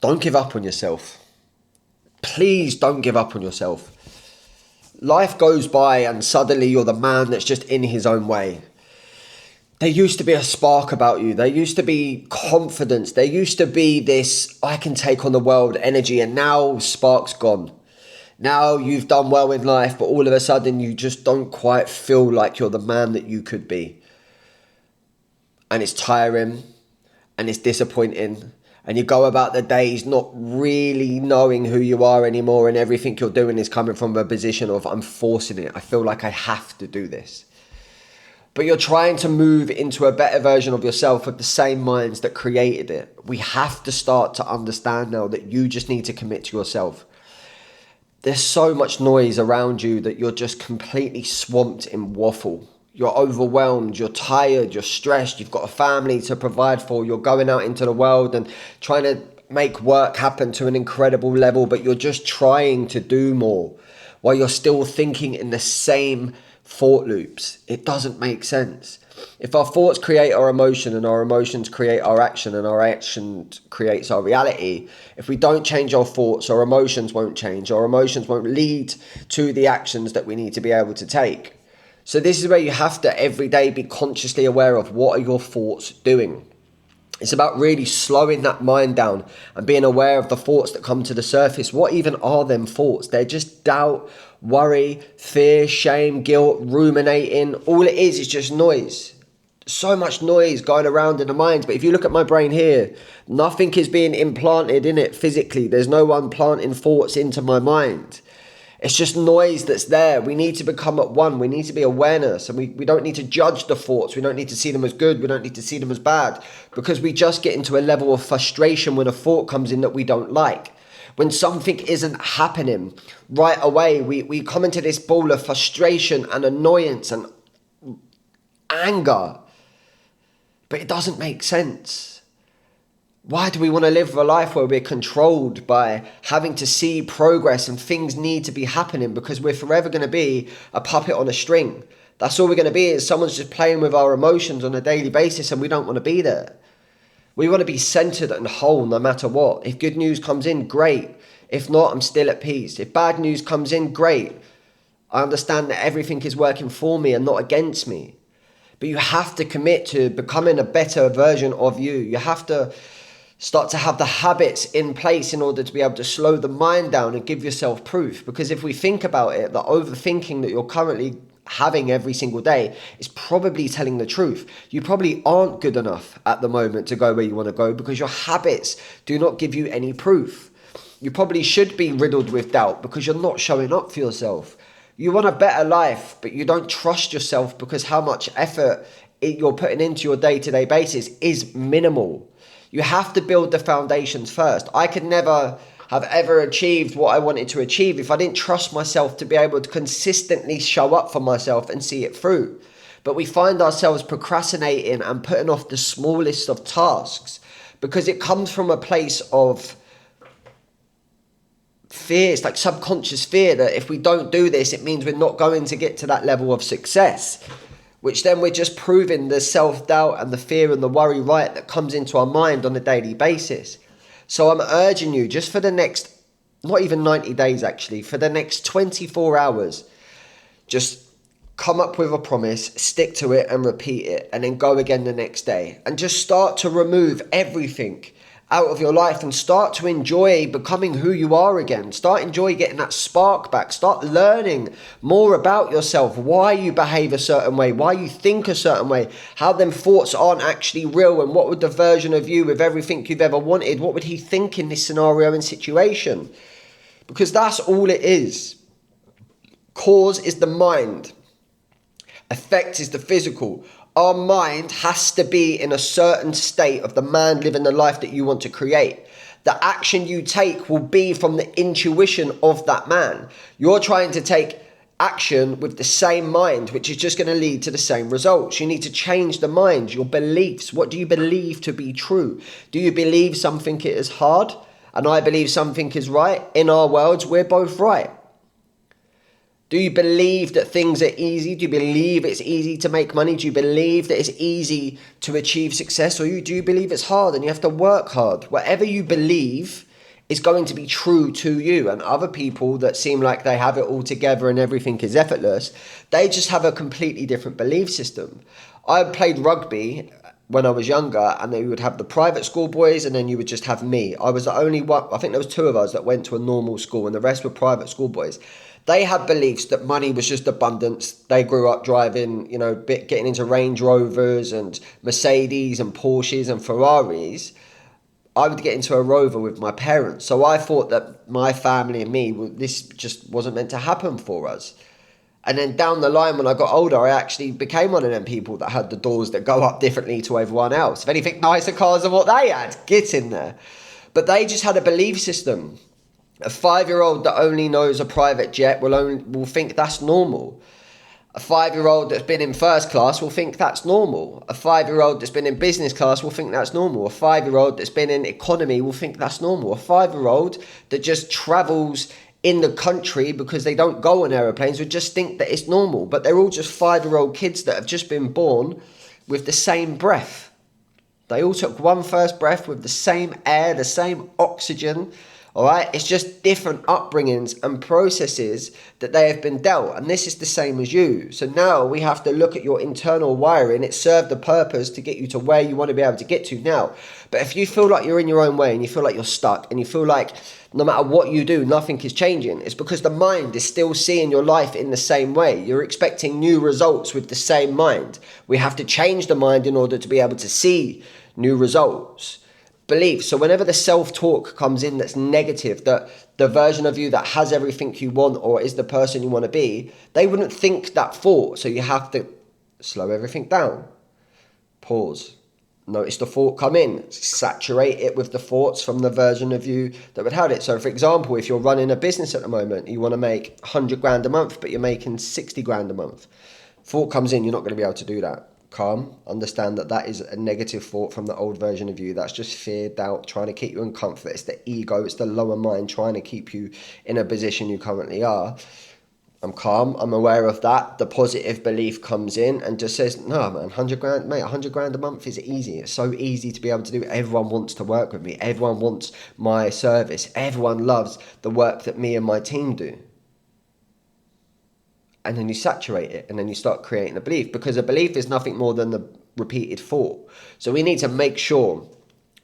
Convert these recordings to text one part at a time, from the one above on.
don't give up on yourself. Please don't give up on yourself. Life goes by and suddenly you're the man that's just in his own way. There used to be a spark about you. There used to be confidence. There used to be this, I can take on the world energy, and now spark's gone. Now you've done well in life, but all of a sudden you just don't quite feel like you're the man that you could be. And it's tiring and it's disappointing. And you go about the days not really knowing who you are anymore, and everything you're doing is coming from a position of, I'm forcing it. I feel like I have to do this. But you're trying to move into a better version of yourself with the same minds that created it. We have to start to understand now that you just need to commit to yourself. There's so much noise around you that you're just completely swamped in waffle. You're overwhelmed, you're tired, you're stressed, you've got a family to provide for, you're going out into the world and trying to make work happen to an incredible level, but you're just trying to do more while you're still thinking in the same thought loops. It doesn't make sense. If our thoughts create our emotion and our emotions create our action and our action creates our reality, if we don't change our thoughts, our emotions won't change. Our emotions won't lead to the actions that we need to be able to take. So this is where you have to every day be consciously aware of what are your thoughts doing. It's about really slowing that mind down and being aware of the thoughts that come to the surface. What even are them thoughts? They're just doubt, worry, fear, shame, guilt, ruminating. All it is just noise. So much noise going around in the mind. But if you look at my brain here, nothing is being implanted in it physically. There's no one planting thoughts into my mind. It's just noise that's there. We need to become at one. We need to be awareness, and we don't need to judge the thoughts. We don't need to see them as good. We don't need to see them as bad, because we just get into a level of frustration when a thought comes in that we don't like. When something isn't happening right away, we come into this ball of frustration and annoyance and anger, but it doesn't make sense. Why do we want to live a life where we're controlled by having to see progress and things need to be happening, because we're forever going to be a puppet on a string? That's all we're going to be, is someone's just playing with our emotions on a daily basis, and we don't want to be there. We want to be centered and whole no matter what. If good news comes in, great. If not, I'm still at peace. If bad news comes in, great. I understand that everything is working for me and not against me. But you have to commit to becoming a better version of you. You have to start to have the habits in place in order to be able to slow the mind down and give yourself proof. Because if we think about it, the overthinking that you're currently having every single day is probably telling the truth. You probably aren't good enough at the moment to go where you want to go, because your habits do not give you any proof. You probably should be riddled with doubt because you're not showing up for yourself. You want a better life, but you don't trust yourself because how much effort you're putting into your day-to-day basis is minimal. You have to build the foundations first. I could never have ever achieved what I wanted to achieve if I didn't trust myself to be able to consistently show up for myself and see it through. But we find ourselves procrastinating and putting off the smallest of tasks because it comes from a place of fear. It's like subconscious fear that if we don't do this, it means we're not going to get to that level of success, which then we're just proving the self-doubt and the fear and the worry right that comes into our mind on a daily basis. So I'm urging you, just for the next, not even 90 days actually, for the next 24 hours, just come up with a promise, stick to it and repeat it, and then go again the next day. And just start to remove everything out of your life and start to enjoy becoming who you are again. Start enjoy getting that spark back. Start learning more about yourself, why you behave a certain way, why you think a certain way, how them thoughts aren't actually real, and what would the version of you with everything you've ever wanted, what would he think in this scenario and situation? Because that's all it is. Cause is the mind. Effect is the physical. Our mind has to be in a certain state of the man living the life that you want to create. The action you take will be from the intuition of that man. You're trying to take action with the same mind, which is just going to lead to the same results. You need to change the mind, your beliefs. What do you believe to be true? Do you believe something is hard and I believe something is right? In our worlds, we're both right. Do you believe that things are easy? Do you believe it's easy to make money? Do you believe that it's easy to achieve success? Or do you believe it's hard and you have to work hard? Whatever you believe is going to be true to you. And other people that seem like they have it all together and everything is effortless, they just have a completely different belief system. I played rugby when I was younger, and then you would have the private school boys, and then you would just have me. I was the only one, I think there was two of us that went to a normal school, and the rest were private school boys. They had beliefs that money was just abundance. They grew up driving, getting into Range Rovers and Mercedes and Porsches and Ferraris. I would get into a Rover with my parents. So I thought that my family and me, this just wasn't meant to happen for us. And then down the line, when I got older, I actually became one of them people that had the doors that go up differently to everyone else. If anything, nicer cars than what they had, get in there. But they just had a belief system. A 5-year-old that only knows a private jet will think that's normal. A 5-year-old that's been in first class will think that's normal. A 5-year-old that's been in business class will think that's normal. A 5-year-old that's been in economy will think that's normal. A 5-year-old that just travels in the country because they don't go on aeroplanes would just think that it's normal. But they're all just 5-year-old kids that have just been born with the same breath. They all took one first breath with the same air, the same oxygen. All right, it's just different upbringings and processes that they have been dealt, and this is the same as you. So now we have to look at your internal wiring. It served the purpose to get you to where you want to be able to get to now. But if you feel like you're in your own way and you feel like you're stuck and you feel like no matter what you do, nothing is changing, it's because the mind is still seeing your life in the same way. You're expecting new results with the same mind. We have to change the mind in order to be able to see new results. Belief. So whenever the self-talk comes in that's negative, that the version of you that has everything you want or is the person you want to be, they wouldn't think that thought. So you have to slow everything down. Pause. Notice the thought come in. Saturate it with the thoughts from the version of you that would have it. So for example, if you're running a business at the moment, you want to make 100 grand a month, but you're making 60 grand a month. Thought comes in, you're not going to be able to do that. Calm, understand that is a negative thought from the old version of you. That's just fear, doubt, trying to keep you in comfort. It's the ego, it's the lower mind trying to keep you in a position you currently are. I'm calm, I'm aware of that. The positive belief comes in and just says, no man, 100 grand, mate, 100 grand a month is easy. It's so easy to be able to do. Everyone wants to work with me. Everyone wants my service. Everyone loves the work that me and my team do. And then you saturate it and then you start creating a belief, because a belief is nothing more than the repeated thought. So we need to make sure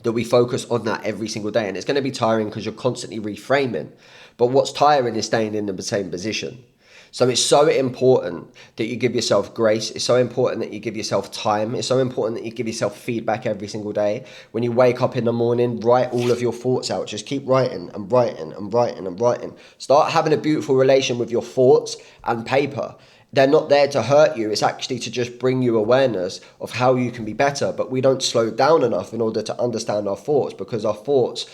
that we focus on that every single day. And it's going to be tiring because you're constantly reframing. But what's tiring is staying in the same position. So it's so important that you give yourself grace. It's so important that you give yourself time. It's so important that you give yourself feedback every single day. When you wake up in the morning, write all of your thoughts out. Just keep writing and writing and writing and writing. Start having a beautiful relation with your thoughts and paper. They're not there to hurt you. It's actually to just bring you awareness of how you can be better. But we don't slow down enough in order to understand our thoughts, because our thoughts,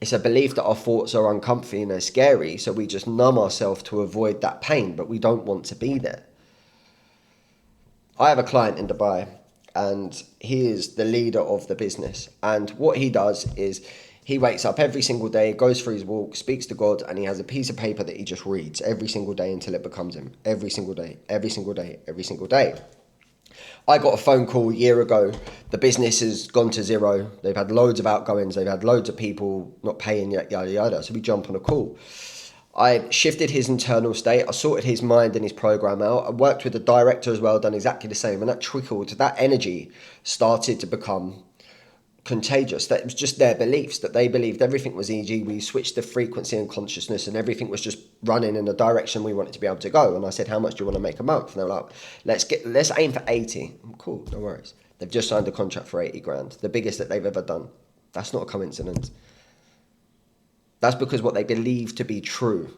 it's a belief that our thoughts are uncomfy and they're scary, so we just numb ourselves to avoid that pain, but we don't want to be there. I have a client in Dubai, and he is the leader of the business. And what he does is he wakes up every single day, goes for his walk, speaks to God, and he has a piece of paper that he just reads every single day until it becomes him. Every single day, every single day, every single day. I got a phone call a year ago. The business has gone to zero. They've had loads of outgoings. They've had loads of people not paying yet, yada, yada. So we jump on a call. I shifted his internal state. I sorted his mind and his program out. I worked with the director as well, done exactly the same. And that trickled, that energy started to become contagious. That it was just their beliefs, that they believed everything was easy. We switched the frequency and consciousness and everything was just running in the direction we wanted to be able to go. And I said, how much do you want to make a month? And they were like, let's aim for 80. Cool, no worries. They've just signed a contract for 80 grand, the biggest that they've ever done. That's not a coincidence. That's because what they believe to be true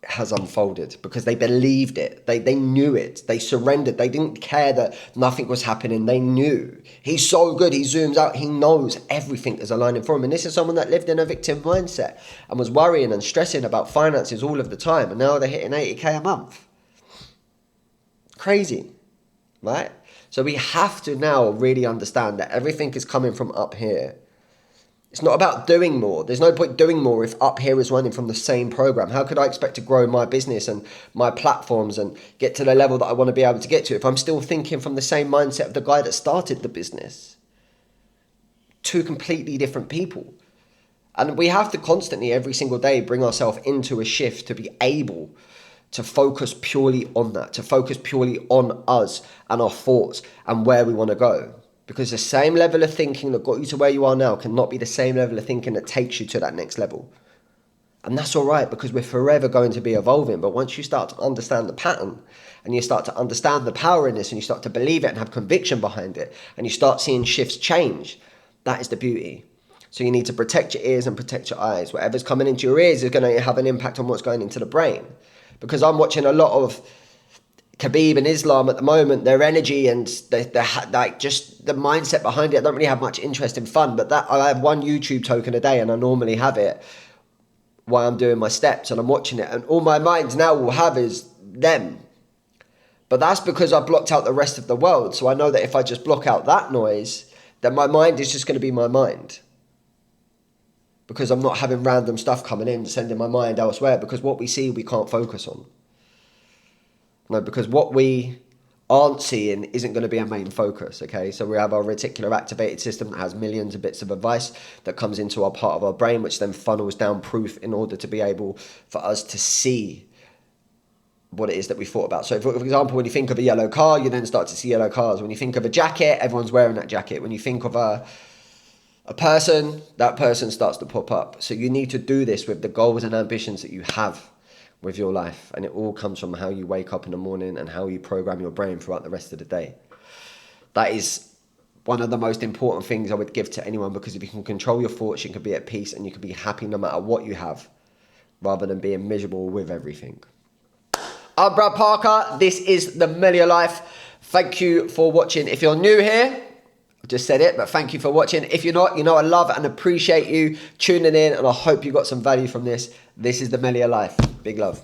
has unfolded, because they believed it. They knew it. They surrendered. They didn't care that nothing was happening. They knew. He's so good. He zooms out. He knows everything is aligning for him. And this is someone that lived in a victim mindset and was worrying and stressing about finances all of the time. And now they're hitting 80k a month. Crazy, right? So we have to now really understand that everything is coming from up here. It's not about doing more. There's no point doing more if up here is running from the same program. How could I expect to grow my business and my platforms and get to the level that I want to be able to get to if I'm still thinking from the same mindset of the guy that started the business two completely different people. And we have to constantly, every single day, bring ourselves into a shift to be able to focus purely on that, to focus purely on us and our thoughts and where we want to go. Because the same level of thinking that got you to where you are now cannot be the same level of thinking that takes you to that next level. And that's all right, because we're forever going to be evolving. But once you start to understand the pattern and you start to understand the power in this and you start to believe it and have conviction behind it and you start seeing shifts change, that is the beauty. So you need to protect your ears and protect your eyes. Whatever's coming into your ears is going to have an impact on what's going into the brain. Because I'm watching a lot of Khabib and Islam at the moment, their energy and like just the mindset behind it. I don't really have much interest in fun, but that I have one YouTube token a day and I normally have it while I'm doing my steps and I'm watching it. And all my mind now will have is them. But that's because I blocked out the rest of the world. So I know that if I just block out that noise, then my mind is just going to be my mind. Because I'm not having random stuff coming in, sending my mind elsewhere. Because what we see, we can't focus on. No, because what we aren't seeing isn't going to be our main focus, okay? So we have our reticular activated system that has millions of bits of advice that comes into our part of our brain, which then funnels down proof in order to be able for us to see what it is that we thought about. So for example, when you think of a yellow car, you then start to see yellow cars. When you think of a jacket, everyone's wearing that jacket. When you think of a person, that person starts to pop up. So you need to do this with the goals and ambitions that you have with your life. And it all comes from how you wake up in the morning and how you program your brain throughout the rest of the day. That is one of the most important things I would give to anyone, because if you can control your thoughts, you can be at peace and you can be happy no matter what you have, rather than being miserable with everything. I'm Brad Parker. This is the Melior Life. Thank you for watching. If you're new here, I just said it, but thank you for watching. If you're not, you know I love and appreciate you tuning in, and I hope you got some value from this. This is the Melior Life. Big love.